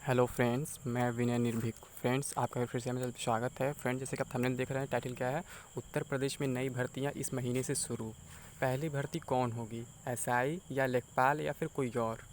Hello friends, मैं विनय निर्भीक। Friends, आपका फिर से मेरे स्वागत है। फ्रेंड्स, जैसे कि आप थंबनेल देख रहे हैं, टाइटल क्या है? उत्तर प्रदेश में नई भर्तियां इस महीने से शुरू। पहली भर्ती कौन होगी? एसआई या लेखपाल या फिर कोई और?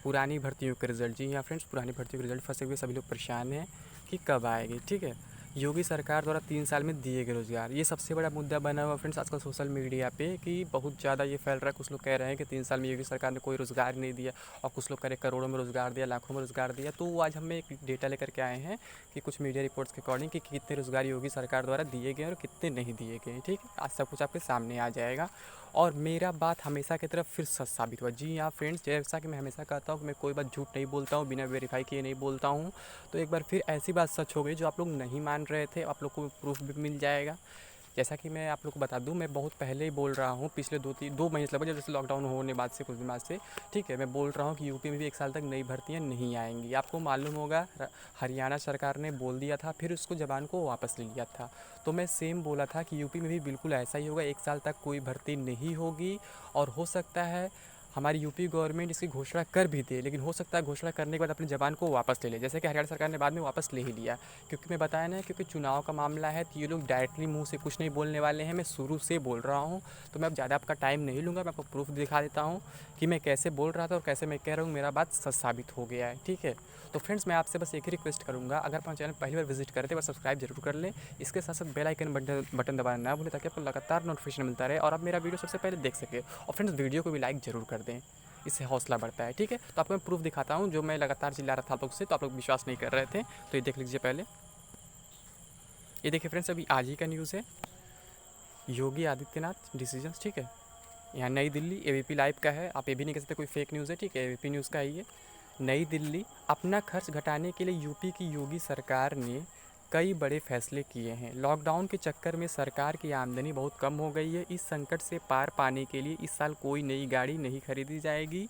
पुरानी भर्तियों के रिजल्ट, जी हाँ फ्रेंड्स, पुरानी भर्तियों के रिजल्ट फंसे हुए सभी लोग परेशान हैं कि कब आएगी। ठीक है, योगी सरकार द्वारा 3 साल में दिए गए रोजगार, ये सबसे बड़ा मुद्दा बना हुआ फ्रेंड्स आजकल सोशल मीडिया पे कि बहुत ज़्यादा ये फैल रहा है। कुछ लोग कह रहे हैं कि 3 साल में योगी सरकार ने कोई रोज़गार नहीं दिया, और कुछ लोग कह रहे करोड़ों में रोज़गार दिया, लाखों में रोज़गार दिया। तो आज हम एक डेटा लेकर के आए हैं कि कुछ मीडिया रिपोर्ट्स के अकॉर्डिंग कि कितने रोज़गार योगी सरकार द्वारा दिए गए और कितने नहीं दिए गए। ठीक है, आज सब कुछ आपके सामने आ जाएगा और मेरा बात हमेशा की तरफ फिर सच साबित हुआ। जी हाँ फ्रेंड्स, जैसा कि मैं हमेशा कहता हूँ कि मैं कोई बात झूठ नहीं बोलता हूँ, बिना वेरीफाई किए नहीं बोलता हूँ। तो एक बार फिर ऐसी बात सच हो गई जो आप लोग नहीं मान रहे थे, आप लोग को प्रूफ भी मिल जाएगा। जैसा कि मैं आप लोग को बता दूं, मैं बहुत पहले ही बोल रहा हूं, पिछले 2 महीने से लगभग, जब से लॉकडाउन होने बाद से कुछ दिन बाद से। ठीक है, मैं बोल रहा हूं कि यूपी में भी 1 साल तक नई भर्तियां नहीं आएंगी। आपको मालूम होगा, हरियाणा सरकार ने बोल दिया था, फिर उसको ज़बान को वापस ले लिया था। तो मैं सेम बोला था कि यूपी में भी बिल्कुल ऐसा ही होगा, 1 साल तक कोई भर्ती नहीं होगी। और हो सकता है हमारी यूपी गवर्नमेंट इसकी घोषणा कर भी दे, लेकिन हो सकता है घोषणा करने के बाद अपनी ज़बान को वापस ले ले, जैसे कि हरियाणा सरकार ने बाद में वापस ले ही लिया। क्योंकि मैं बताया ना, क्योंकि चुनाव का मामला है तो ये लोग डायरेक्टली मुंह से कुछ नहीं बोलने वाले हैं। मैं शुरू से बोल रहा हूँ, तो मैं अब ज़्यादा आपका टाइम नहीं लूँगा। मैं आपको प्रूफ दिखा देता हूँ कि मैं कैसे बोल रहा था और कैसे मैं कह रहा हूँ, मेरा बात सच साबित हो गया है। ठीक है, तो फ्रेंड्स, मैं आपसे बस एक ही रिक्वेस्ट करूँगा, अगर अपना चैनल पहली बार विजिट करते हैं बस सब्सक्राइब जरूर कर लें। इसके साथ साथ बेल आइकन बटन दबाना ना भूलें, ताकि आपको लगातार नोटिफिकेशन मिलता रहे और आप मेरा वीडियो सबसे पहले देख सके। और फ्रेंड्स, वीडियो को भी लाइक जरूर कर दें, इससे हौसला बढ़ता है। ठीक है, तो आपको मैं प्रूफ दिखाता हूँ, जो मैं लगातार चिल्ला रहा था आप लोग से, तो आप लोग विश्वास नहीं कर रहे थे। तो ये देख लीजिए पहले। ये देखिए फ्रेंड्स, अभी आज ही का न्यूज़ है, योगी आदित्यनाथ डिसीजंस। ठीक है, यहाँ नई दिल्ली, एबीपी लाइव का है, आप ये भी नहीं कह सकते कोई फेक न्यूज़ है। ठीक है, एबीपी न्यूज़ का है ये। नई दिल्ली, अपना खर्च घटाने के लिए यूपी की योगी सरकार ने कई बड़े फैसले किए हैं। लॉकडाउन के चक्कर में सरकार की आमदनी बहुत कम हो गई है। इस संकट से पार पाने के लिए इस साल कोई नई गाड़ी नहीं खरीदी जाएगी,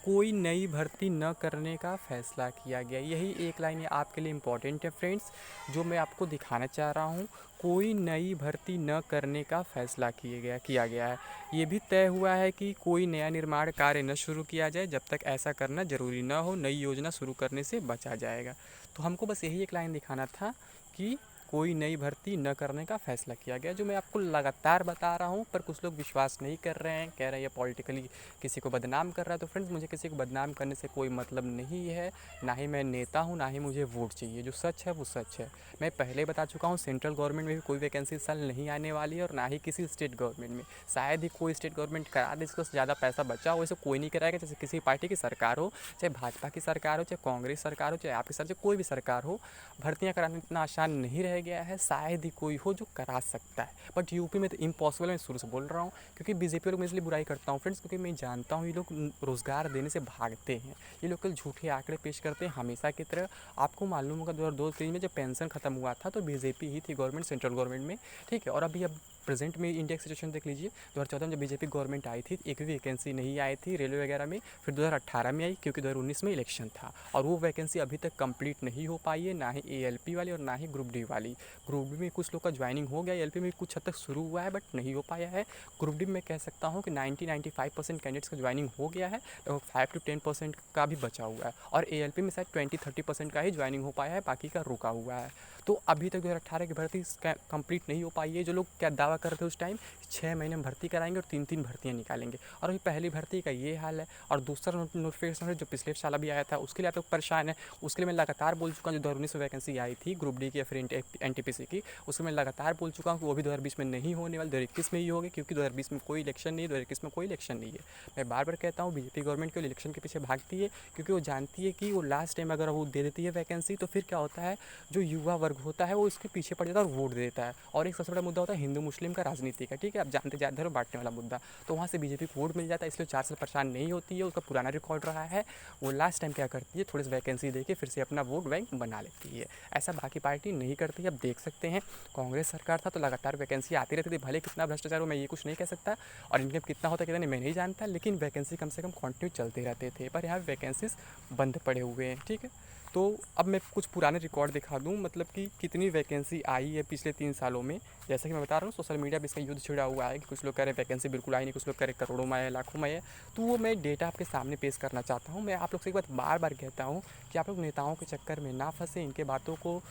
कोई नई भर्ती न करने का फैसला किया गया। यही एक लाइन आपके लिए इम्पॉर्टेंट है फ्रेंड्स, जो मैं आपको दिखाना चाह रहा हूँ। कोई नई भर्ती न करने का फैसला किया गया है। ये भी तय हुआ है कि कोई नया निर्माण कार्य न शुरू किया जाए जब तक ऐसा करना जरूरी न हो। नई योजना शुरू करने से बचा जाएगा। तो हमको बस यही एक लाइन दिखाना था कि कोई नई भर्ती न करने का फैसला किया गया, जो मैं आपको लगातार बता रहा हूँ। पर कुछ लोग विश्वास नहीं कर रहे हैं, कह रहे हैं ये पॉलिटिकली किसी को बदनाम कर रहा है। तो फ्रेंड्स, मुझे किसी को बदनाम करने से कोई मतलब नहीं है, ना ही मैं नेता हूँ, ना ही मुझे वोट चाहिए। जो सच है वो सच है। मैं पहले बता चुका हूँ, सेंट्रल गवर्नमेंट में भी कोई वैकेंसी इस साल नहीं आने वाली है, और ना ही किसी स्टेट गवर्नमेंट में। शायद ही कोई स्टेट गवर्नमेंट करा दे, इसको ज़्यादा पैसा बचा हो, इसे कोई नहीं कराएगा। जैसे किसी पार्टी की सरकार हो, चाहे भाजपा की सरकार हो, चाहे कांग्रेस सरकार हो, चाहे आपकी सरकार, चाहे कोई भी सरकार हो, भर्तियाँ कराना इतना आसान नहीं रह गया है। शायद ही कोई हो जो करा सकता है, बट यूपी में तो इम्पॉसिबल। मैं शुरू से बोल रहा हूँ, क्योंकि बीजेपी लोग मैं इसलिए बुराई करता हूँ फ्रेंड्स, क्योंकि मैं जानता हूँ ये लोग रोज़गार देने से भागते हैं। ये लोग कल झूठे आंकड़े पेश करते हैं हमेशा की तरह। आपको मालूम होगा 2002-3 में जब पेंशन खत्म हुआ था तो बीजेपी ही थी गवर्नमेंट, सेंट्रल गवर्नमेंट में। ठीक है, और अभी अब प्रेजेंट में इंडिया की सिचुएशन देख लीजिए। 2014 में जब बीजेपी गवर्नमेंट आई थी, एक भी वैकेंसी नहीं आई थी रेलवे वगैरह में। फिर 2018 में आई, क्योंकि 2019 में इलेक्शन था, और वो वैकेंसी अभी तक कंप्लीट नहीं हो पाई है, ना ही एएलपी वाली और ना ही ग्रुप डी वाली। ग्रुप डी में कुछ लोग का ज्वाइनिंग हो गया, एएलपी में कुछ हद तक शुरू हुआ है, बट नहीं हो पाया है। ग्रुप डी में कह सकता हूँ कि 90-95% कैंडिडेट्स का ज्वाइनिंग हो गया है, लगभग 5-10% का भी बचा हुआ है। और एएलपी में शायद 20-30% का ही ज्वाइनिंग हो पाया है, बाकी का रुका हुआ है। तो अभी तक 2018 की भर्ती कंप्लीट नहीं हो पाई है। जो लोग क्या दावा कर रहे थे उस टाइम, 6 महीने में भर्ती कराएंगे और 3-3 भर्तियाँ निकालेंगे, और अभी पहली भर्ती का ये हाल है। और दूसरा नोटिफिकेशन है जो पिछले साल अभी आया था, उसके लिए आप लोग परेशान है। उसके लिए मैं लगातार बोल चुका हूँ, जो 2019 में वैकेंसी आई थी ग्रुप डी की या फिर एनटीपीसी की, उसमें मैं लगातार बोल चुका हूँ कि वो भी 2020 में नहीं होने वाली, 2021 में ही होगी, क्योंकि 2020 में कोई इलेक्शन नहीं है, 2021 में कोई इलेक्शन नहीं है। मैं बार बार कहता हूँ, बीजेपी गवर्नमेंट केवल इलेक्शन के पीछे भागती है, क्योंकि वो जानती है कि वो लास्ट टाइम अगर वो दे देती है वैकेंसी, तो फिर क्या होता है, जो युवा वर्ग होता है वो इसके पीछे पड़ जाता है और वोट देता है। और एक सबसे बड़ा मुद्दा होता है हिंदू मुस्लिम का, राजनीति का। ठीक है, आप जानते जात धर्म बांटने वाला मुद्दा, तो वहाँ से बीजेपी को वोट मिल जाता है, इसलिए 4 साल परेशान नहीं होती है। उसका पुराना रिकॉर्ड रहा है। वो लास्ट टाइम क्या करती है, थोड़ी सी वैकेंसी देके फिर से अपना वोट बैंक बना लेती है। ऐसा बाकी पार्टी नहीं करती है। अब देख सकते हैं, कांग्रेस सरकार था तो लगातार वैकेंसी आती रहती थी, भले कितना भ्रष्टाचार हो मैं ये कुछ नहीं कह सकता, और इनके कितना होता है कितना नहीं मैं नहीं जानता, लेकिन वैकेंसी कम से कम कंटिन्यू चलते रहते थे। पर यहाँ वैकेंसीज बंद पड़े हुए हैं। ठीक है, तो अब मैं कुछ पुराने रिकॉर्ड दिखा दूँ, मतलब कि कितनी वैकेंसी आई है पिछले 3 सालों में। जैसा कि मैं बता रहा हूँ, सोशल मीडिया पे इसका युद्ध छिड़ा हुआ है कि कुछ लोग कह रहे हैं वैकेंसी बिल्कुल आई नहीं, कुछ लोग कह रहे हैं करोड़ों में है, लाखों में है। तो वो मैं डेटा आपके सामने पेश करना चाहता हूँ। मैं आप लोग से एक बात बार-बार कहता हूँ कि आप लोग नेताओं के चक्कर में ना फँसें, इनके बातों को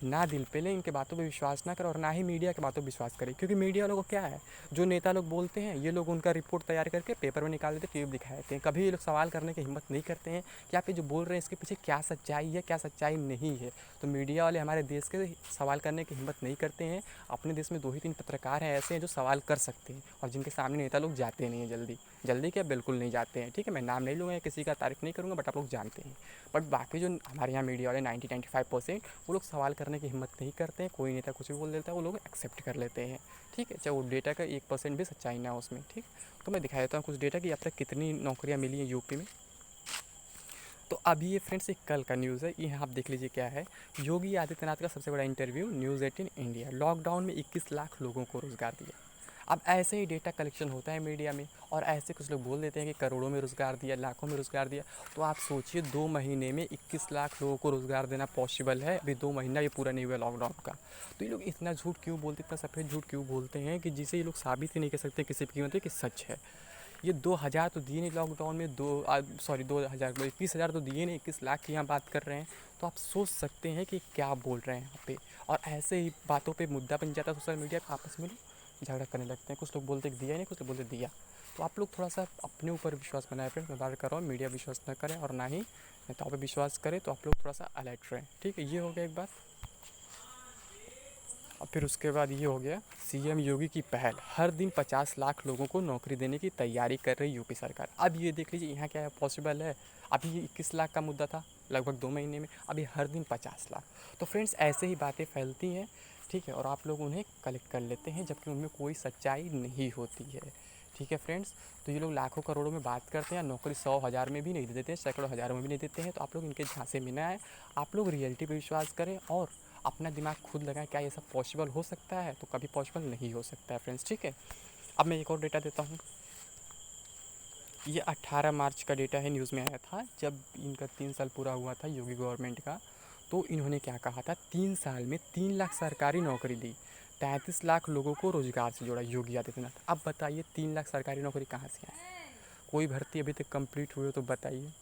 ना दिल पे लें, इनके बातों पे विश्वास ना करें और ना ही मीडिया की बातों पे विश्वास करें। क्योंकि मीडिया वालों को क्या है, जो नेता लोग बोलते हैं ये लोग उनका रिपोर्ट तैयार करके पेपर में निकाल देते, टीवी दिखा देते हैं। कभी ये लोग सवाल करने की हिम्मत नहीं करते हैं कि आप ये जो बोल रहे हैं इसके पीछे क्या सच्चाई है, क्या सच्चाई नहीं है। तो मीडिया वाले हमारे देश के सवाल करने की हिम्मत नहीं करते हैं। अपने देश में 2 ही 3 पत्रकार हैं ऐसे हैं जो सवाल कर सकते हैं और जिनके सामने नेता लोग जाते नहीं हैं जल्दी। जल्दी क्या, बिल्कुल नहीं जाते हैं। ठीक है, मैं नाम नहीं लूँगा या किसी का तारीफ़ नहीं करूँगा, बट आप लोग जानते हैं। बट बाकी जो हमारे यहाँ मीडिया वाले 90-95% वो लोग सवाल करने की हिम्मत नहीं करते हैं। कोई नेता कुछ भी बोल देता है, वो लोग एक्सेप्ट कर लेते हैं। ठीक है, चाहे वो डेटा का 1% भी सच्चाई ना हो उसमें। ठीक, तो मैं दिखा देता हूँ कुछ डेटा कि अब तक कितनी नौकरियाँ मिली हैं यूपी में। तो अभी ये फ्रेंड्स एक कल का न्यूज़ है, ये आप देख लीजिए क्या है। योगी आदित्यनाथ का सबसे बड़ा इंटरव्यू न्यूज़ 18 इंडिया, लॉकडाउन में 21 लाख लोगों को रोज़गार दिया। अब ऐसे ही डेटा कलेक्शन होता है मीडिया में और ऐसे कुछ लोग बोल देते हैं कि करोड़ों में रोज़गार दिया, लाखों में रोज़गार दिया। तो आप सोचिए 2 महीने में 21 लाख लोगों को रोज़गार देना पॉसिबल है? अभी 2 महीना ये पूरा नहीं हुआ लॉकडाउन का। तो ये लोग इतना झूठ क्यों बोलते, इतना सफ़ेद झूठ क्यों बोलते हैं कि जिसे ये लोग साबित ही नहीं कर सकते किसी भी कीमत पे कि सच है। ये 2000 तो दिए नहीं लॉकडाउन में, 2000 21,000 तो दिए नहीं, 21 लाख की यहाँ बात कर रहे हैं। तो आप सोच सकते हैं कि क्या बोल रहे हैं यहाँ पे। और ऐसे ही बातों पे मुद्दा बन जाता है सोशल मीडिया पे, आपस में लोग झगड़ा करने लगते हैं। कुछ लोग बोलते दिया नहीं, कुछ लोग बोलते दिया। तो आप लोग थोड़ा सा अपने ऊपर विश्वास बनाए फ्रेंड्स। मैं बात कर रहा हूँ मीडिया विश्वास न करें और ना ही नेताओं पर विश्वास करें। तो आप लोग थोड़ा सा अलर्ट रहें। ठीक है, ये हो गया एक बात। और फिर उसके बाद ये हो गया सीएम योगी की पहल, हर दिन 50 लाख लोगों को नौकरी देने की तैयारी कर रही यूपी सरकार। अब ये देख लीजिए यहाँ क्या है पॉसिबल है। अभी ये 21 लाख का मुद्दा था लगभग 2 महीने में, अभी हर दिन 50 लाख। तो फ्रेंड्स ऐसे ही बातें फैलती हैं। ठीक है, और आप लोग उन्हें कलेक्ट कर लेते हैं जबकि उनमें कोई सच्चाई नहीं होती है। ठीक है फ्रेंड्स, तो ये लोग लाखों करोड़ों में बात करते हैं, नौकरी 100 हज़ार में भी नहीं दे देते हैं, सैकड़ों हज़ारों में भी नहीं देते हैं। तो आप लोग इनके झांसे में ना आए, आप लोग रियलिटी पे विश्वास करें और अपना दिमाग खुद लगाएं। क्या ये सब पॉसिबल हो सकता है? तो कभी पॉसिबल नहीं हो सकता है फ्रेंड्स। ठीक है, अब मैं एक और डेटा देता हूँ। ये 18 मार्च का डेटा है, न्यूज़ में आया था जब इनका 3 साल पूरा हुआ था योगी गवर्नमेंट का। तो इन्होंने क्या कहा था, 3 साल में 3 लाख सरकारी नौकरी दी, 33 लाख लोगों को रोजगार से जोड़ा योगी आदित्यनाथ। अब बताइए 3 लाख सरकारी नौकरी कहाँ से आए? कोई भर्ती अभी तक कंप्लीट हुई हो तो बताइए,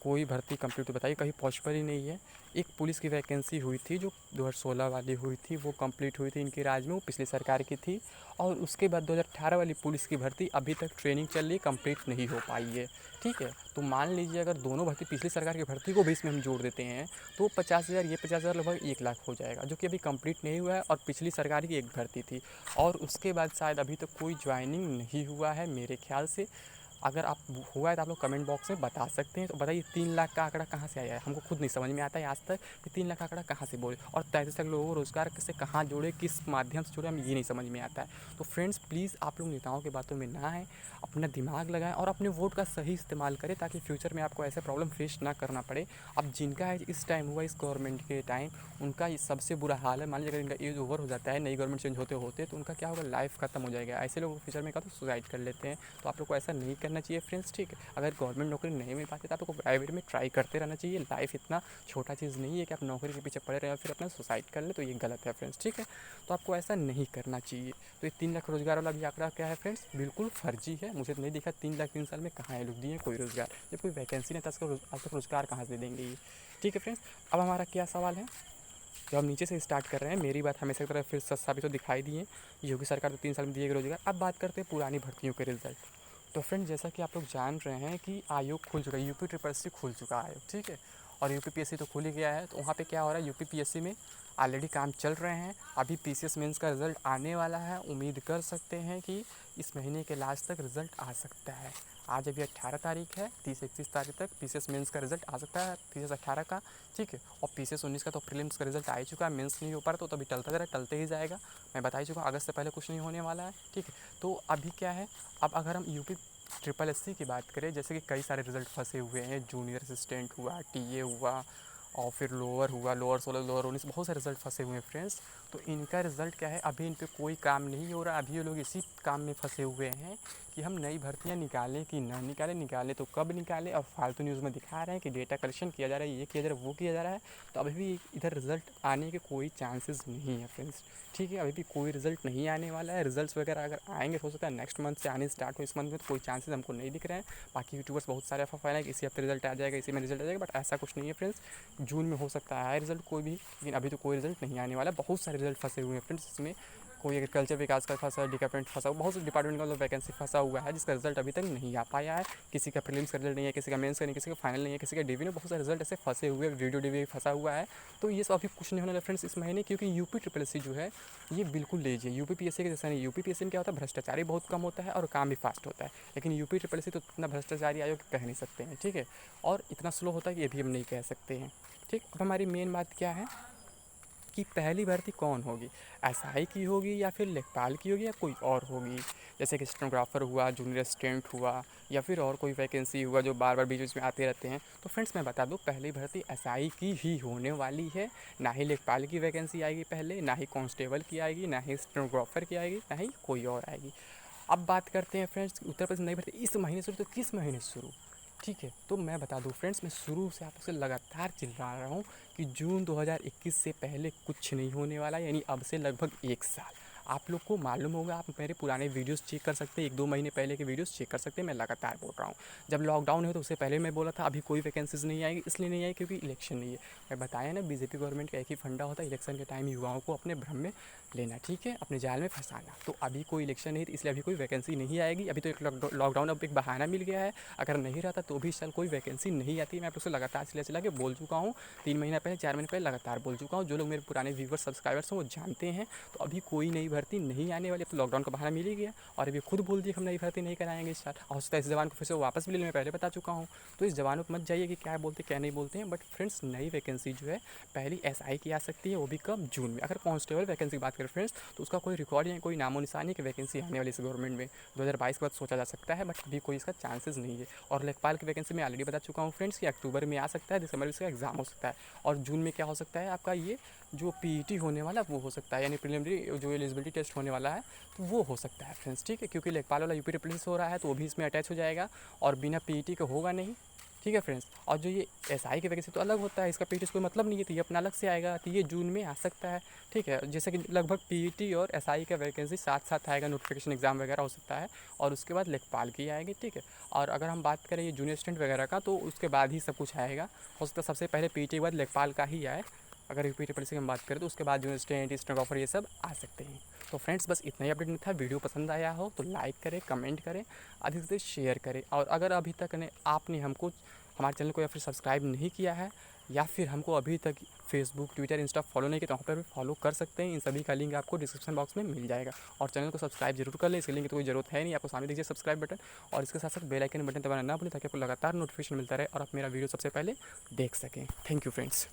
कोई भर्ती कंप्लीट तो बताइए, कहीं पॉसिबल ही नहीं है। एक पुलिस की वैकेंसी हुई थी जो 2016 वाली हुई थी, वो कंप्लीट हुई थी इनके राज में, वो पिछली सरकार की थी। और उसके बाद 2018 वाली पुलिस की भर्ती अभी तक ट्रेनिंग चल रही है, कंप्लीट नहीं हो पाई है। ठीक है, तो मान लीजिए अगर दोनों भर्ती पिछली सरकार की भर्ती को भी इसमें हम जोड़ देते हैं तो 50,000 ये 50,000 लगभग 1 लाख हो जाएगा, जो कि अभी कंप्लीट नहीं हुआ है और पिछली सरकार की एक भर्ती थी। और उसके बाद शायद अभी तक कोई ज्वाइनिंग नहीं हुआ है मेरे ख्याल से। अगर आप हुआ है तो आप लोग कमेंट बॉक्स में बता सकते हैं। तो बताइए 3 लाख का आंकड़ा कहाँ से आया है? हमको खुद नहीं समझ में आता है आज तक कि 3 लाख का आंकड़ा कहाँ से बोले और 33 लाख लोगों को रोज़गार से कहाँ जोड़े, किस माध्यम से जोड़े, हमें ये नहीं समझ में आता है। तो फ्रेंड्स प्लीज़ आप लोग नेताओं की बातों में ना आएँ, अपना दिमाग लगाएं और अपने वोट का सही इस्तेमाल करें ताकि फ्यूचर में आपको ऐसे प्रॉब्लम फेस ना करना पड़े। अब जिनका है इस टाइम हुआ, इस गवर्नमेंट के टाइम, उनका ये सबसे बुरा हाल है। मान लीजिए अगर इनका एज ओवर हो जाता है, नई गवर्नमेंट चेंज होते होते, तो उनका क्या होगा, लाइफ खत्म हो जाएगा। ऐसे लोग फ्यूचर में क्या तो सुसाइड कर लेते हैं। तो आप लोग को ऐसा नहीं करना चाहिए फ्रेंड्स। ठीक है, अगर गवर्नमेंट नौकरी नहीं मिल पाती तो आप लोग को प्राइवेट में ट्राई करते रहना चाहिए। लाइफ इतना छोटा चीज़ नहीं है कि आप नौकरी के पीछे पड़े रहें और फिर अपना सुसाइड कर लें, तो ये गलत है फ्रेंड्स। ठीक है, तो आपको ऐसा नहीं करना चाहिए। तो ये 3 लाख रोज़गार वाला भी आंकड़ा क्या है फ्रेंड्स, बिल्कुल फर्जी है। मुझे तो नहीं दिखा 3 लाख 3 साल में कहाँ है लोग दिए कोई रोज़गार। जब कोई वैकेंसी नहीं था आज तक रोज़गार कहाँ से देंगे ये। ठीक है फ्रेंड्स, अब हमारा क्या सवाल है, जब हम नीचे से स्टार्ट कर रहे हैं, मेरी बात हमेशा की तरह फिर सच साबित तो दिखाई दी है। योगी सरकार तो 3 साल में दिए गए रोजगार। अब बात करते हैं पुरानी भर्तियों के रिजल्ट। तो फ्रेंड जैसा कि आप लोग जान रहे हैं कि आयोग खुल चुका है, यूपी ट्रिपल एससी खुल चुका है आयोग। ठीक है, और यूपी पीएससी तो खुल ही गया है। तो वहाँ पे क्या हो रहा है, यूपी पीएससी में ऑलरेडी काम चल रहे हैं। अभी पीसीएस मेंस का रिज़ल्ट आने वाला है, उम्मीद कर सकते हैं कि इस महीने के लास्ट तक रिज़ल्ट आ सकता है। आज अभी 18 तारीख है, 30-31 तारीख तक पीसीएस मेंस का रिज़ल्ट आ सकता है, पीसीएस 18 का। ठीक है, और पीसीएस 19 का तो प्रीलिम्स का रिज़ल्ट आ ही चुका है, मेंस नहीं हो पा रहा तो अभी टलता जा रहा है, टलते ही जाएगा। मैं बता ही चुका हूँ, अगस्त से पहले कुछ नहीं होने वाला है। ठीक है, तो अभी क्या है, अब अगर हम यूपी ट्रिपल एससी की बात करें, जैसे कि कई सारे रिज़ल्ट फंसे हुए हैं, जूनियर असिस्टेंट हुआ, टीए हुआ और फिर लोअर हुआ, लोअर 16, लोअर 19, बहुत सारे रिज़ल्ट फंसे हुए हैं फ्रेंड्स। तो इनका रिज़ल्ट क्या है, अभी इन पे कोई काम नहीं हो रहा। अभी ये लोग इसी काम में फंसे हुए हैं कि हम नई भर्तियां निकालें कि ना निकालें, निकालें तो कब निकालें। और फालतू न्यूज़ में दिखा रहे हैं कि डेटा कलेक्शन किया जा रहा है, ये किया जा रहा है, वो किया जा रहा है। तो अभी भी इधर रिज़ल्ट आने के कोई चांसेस नहीं है फ्रेंड्स, ठीक है। अभी भी कोई रिज़ल्ट नहीं आने वाला है। रिजल्ट्स वगैरह अगर आएंगे हो सकता है नेक्स्ट मंथ से आने स्टार्ट हो, इस मंथ में तो कोई चांसेस हमको नहीं दिख रहे हैं। बाकी यूट्यूबर्स बहुत सारे अफवाह फैलाए कि इसी हफ्ते रिजल्ट आ जाएगा, इसी में रिजल्ट आ जाएगा, बट ऐसा कुछ नहीं है फ्रेंड्स। जून में हो सकता है रिजल्ट कोई भी, लेकिन अभी तो कोई रिजल्ट नहीं आने वाला। बहुत सारे रिजल्ट फंसे हुए हैं फ्रेंड्स इसमें। कोई एग्रीकल्चर विकास का फंसा, डिपार्टमेंट फंसा, बहुत से डिपार्टमेंट का वैकेंसी फंसा हुआ है जिसका रिजल्ट अभी तक नहीं आ पाया है। किसी का प्रीलिम्स का रिजल्ट नहीं है, किसी का मेंस का नहीं, किसी का फाइनल नहीं है, किसी का डीवी में बहुत सारे रिजल्ट ऐसे फंसे हुए, वीडियो डीवी फंसा हुआ है। तो ये सब अभी कुछ नहीं होने वाला फ्रेंड्स इस महीने, क्योंकि यूपी ट्रिपल एस जो है ये बिल्कुल लेजी है। यूपी पीएससी के जैसा नहीं। यूपी पीएससी में क्या होता है, भ्रष्टाचारी बहुत कम होता है और काम भी फास्ट होता है। लेकिन यूपी ट्रिपल एस तो इतना भ्रष्टाचारी आयोग कह नहीं सकते हैं, ठीक है। और इतना स्लो होता है कि ये भी हम नहीं कह सकते हैं, ठीक। अब हमारी मेन बात क्या है कि पहली भर्ती कौन होगी, एसआई की होगी या फिर लेखपाल की होगी या कोई और होगी। जैसे कि स्टेनोग्राफर हुआ, जूनियर असिस्टेंट हुआ, या फिर और कोई वैकेंसी हुआ जो बार बार बीच बीच में आते रहते हैं। तो फ्रेंड्स मैं बता दूं, पहली भर्ती एसआई की ही होने वाली है। ना ही लेखपाल की वैकेंसी आएगी पहले, ना ही कांस्टेबल की आएगी, ना ही स्टेनोग्राफर की आएगी, ना ही कोई और आएगी। अब बात करते हैं फ्रेंड्स उत्तर प्रदेश नई भर्ती इस महीने से तो किस महीने से शुरू, ठीक है। तो मैं बता दूं फ्रेंड्स, मैं शुरू से आपसे लगातार चिल्ला रहा हूँ कि जून 2021 से पहले कुछ नहीं होने वाला, यानी अब से लगभग 1 साल। आप लोग को मालूम होगा, आप मेरे पुराने वीडियोस चेक कर सकते हैं, 1-2 महीने पहले के वीडियोस चेक कर सकते हैं। मैं लगातार बोल रहा हूँ, जब लॉकडाउन है तो उससे पहले मैं बोला था अभी कोई वैकेंसीज नहीं आएगी, इसलिए नहीं आई क्योंकि इलेक्शन नहीं है। मैं बताया ना, बीजेपी गवर्नमेंट का एक ही फंडा होता है, इलेक्शन के टाइम युवाओं को अपने भ्रम में लेना, ठीक है, अपने जाल में फंसाना। तो अभी कोई इलेक्शन नहीं, इसलिए अभी कोई वैकेंसी नहीं आएगी। अभी तो एक लॉकडाउन अब एक बहाना मिल गया है, अगर नहीं रहता तो भी इस साल कोई वैकेंसी नहीं आती। मैं आप लोग से लगातार चिल्ला के बोल चुका हूँ, 3 महीना पहले, 4 महीने पहले लगातार बोल चुका हूँ। जो लोग मेरे पुराने व्यूवर्स सब्सक्राइबर्स हैं वो जानते हैं। तो अभी कोई नई भर्ती नहीं आने वाली। अब तो लॉकडाउन का बहाना मिल ही गया और अभी खुद बोल दिया कि हम नई भर्ती नहीं कराएंगे इस साल। हो सकता है इस जवान को फिर से वापस भी ले लें, मैं पहले बता चुका हूँ। तो इस जवानों को मत जाइए कि क्या बोलते क्या नहीं बोलते हैं। बट फ्रेंड्स नई वैकेंसी जो है पहली एसआई की आ सकती है, वो भी कब, जून में। अगर कांस्टेबल वैकेंसी की बात करें फ्रेंड्स, तो उसका कोई रिकॉर्ड या कोई नामो निशान नहीं कि वैकेंसी आने वाली इस गवर्नमेंट में। 2022 के बाद सोचा जा सकता है, बट अभी कोई इसका चांसेस नहीं है। और लेखपाल की वैकेंसी मैं ऑलरेडी बता चुका हूँ फ्रेंड्स कि अक्टूबर में आ सकता है, दिसंबर में इसका एग्जाम हो सकता है। और जून में क्या हो सकता है आपका, ये जो पीईटी होने वाला वो हो सकता है, यानी प्रीलिमिनरी जो एलिजिबिलिटी टेस्ट होने वाला है तो वो हो सकता है फ्रेंड्स, ठीक है। क्योंकि लेखपाल वाला यूपी रिप्लेस हो रहा है तो वो भी इसमें अटैच हो जाएगा और बिना पीईटी का होगा नहीं, ठीक है फ्रेंड्स। और जो ये एसआई की वैकेंसी तो अलग होता है, इसका पीईटी से कोई मतलब नहीं है, तो ये अपना अलग से आएगा, तो ये जून में आ सकता है, ठीक है। जैसे कि लगभग पीईटी और एसआई का वैकेंसी साथ साथ आएगा, नोटिफिकेशन एग्जाम वगैरह हो सकता है, और उसके बाद लेखपाल की आएगी, ठीक है। और अगर हम बात करें ये जूनियर स्टूडेंट वगैरह का, तो उसके बाद ही सब कुछ आएगा। हो सकता है सबसे पहले पीईटी के बाद लेखपाल का ही आए। अगर यूपी ट्रिपल सी की हम बात करें तो उसके बाद जूनियर स्टूडेंट, स्टेनोग्राफर, ये सब आ सकते हैं। तो फ्रेंड्स बस इतना ही अपडेट नहीं था। वीडियो पसंद आया हो तो लाइक करें, कमेंट करें, अधिक से अधिक शेयर करें। और अगर अभी तक ने आपने हमको हमारे चैनल को या फिर सब्सक्राइब नहीं किया है, या फिर हमको अभी तक फेसबुक, ट्विटर, इंस्टा फॉलो नहीं किया, तो वहाँ पर भी फॉलो कर सकते हैं। इन सभी का लिंक आपको डिस्क्रिप्शन बॉक्स में मिल जाएगा। और चैनल को सब्सक्राइब जरूर कर लें, इसके लिंक की तो कोई जरूरत है नहीं, आपको सामने दीजिए सब्सक्राइब बटन, और इसके साथ साथ बेल आइकन बटन दबाना ना भूलें ताकि आपको लगातार नोटिफिकेशन मिलता रहे और आप मेरा वीडियो सबसे पहले देख सकें। Thank you friends.